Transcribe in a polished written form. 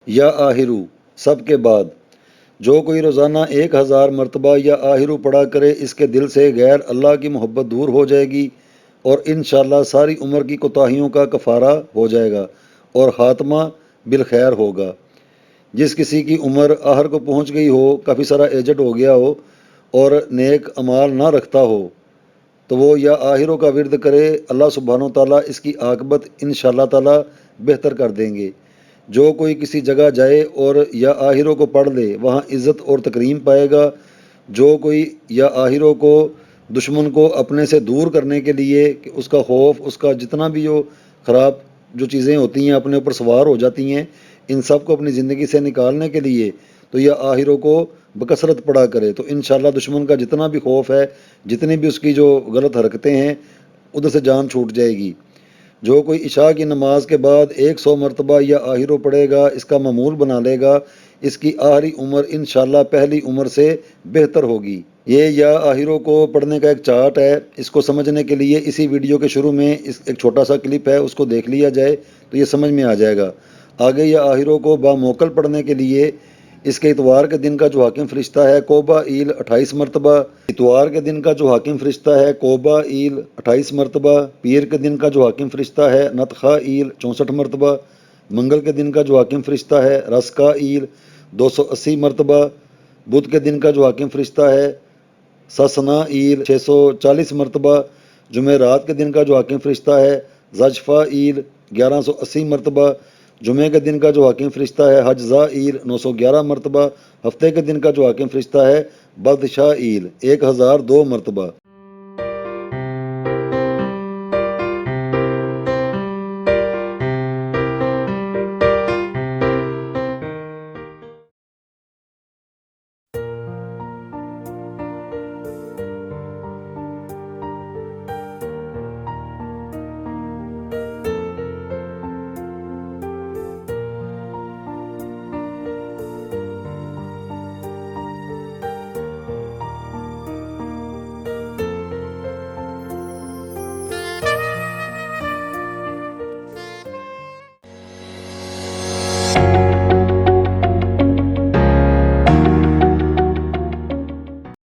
या आहिरू सब के बाद। जो कोई रोज़ाना 1000 मरतबा या आहिरू पढ़ा करे, इसके दिल से गैर अल्लाह की मोहब्बत दूर हो जाएगी और इंशाअल्लाह सारी उम्र की कोताहियों का कफ़ारा हो जाएगा और ख़ात्मा बिलखैर होगा। जिस किसी की उम्र आहर को पहुँच गई हो, काफ़ी सारा एजड हो गया हो और नेक अमाल ना रखता हो, तो वो या आहिरों का विर्द करे। अल्लाह सुब्हानो ताला इसकी आकबत इंशाअल्लाह ताला बेहतर कर देंगे। जो कोई किसी जगह जाए और या आहिरों को पढ़ ले, वहाँ इज़्ज़त और तकरीम पाएगा। जो कोई या आहिरों को दुश्मन को अपने से दूर करने के लिए कि उसका खौफ, उसका जितना भी जो ख़राब जो चीज़ें होती हैं अपने ऊपर सवार हो जाती हैं, इन सब को अपनी ज़िंदगी से निकालने के लिए तो या आहिरों को बकसरत पड़ा करे, तो इंशाअल्लाह दुश्मन का जितना भी खौफ है, जितनी भी उसकी जो गलत हरकतें हैं, उधर से जान छूट जाएगी। जो कोई इशा की नमाज के बाद 100 मरतबा या आहिरो पढ़ेगा, इसका मामूल बना लेगा, इसकी आखिरी उम्र इंशाअल्लाह पहली उम्र से बेहतर होगी। ये या आहिरों को पढ़ने का एक चार्ट है। इसको समझने के लिए इसी वीडियो के शुरू में इस एक छोटा सा क्लिप है, उसको देख लिया जाए तो ये समझ में आ जाएगा। आगे या आहिरों को बामौकल पढ़ने के लिए इसके इतवार के दिन का जो हाकिम फरिश्ता है कोबा ईल 28 मरतबा, इतवार के दिन का जो हाकिम फरिश्ता है कोबा ईल 28 मरतबा, पीर के दिन का जो हाकिम फरिश्ता है नतखा ईल 64 मरतबा, मंगल के दिन का जो हाकिम फरिश्ता है रस्का ईल 280 मरतबा, बुध के दिन का जो हाकिम फरिश्ता है ससना ईल 640 मरतबा, जुमेरात के दिन का जो हाकिम फरिश्ता है जजफ़ा ईल 1180 मरतबा, जुमे के दिन का जो हाकिम फरिश्ता है हजज़ा ईल 911 मरतबा, हफ्ते के दिन का जो हाकिम फरिश्ता है बदशाह ईल 1002 मरतबा।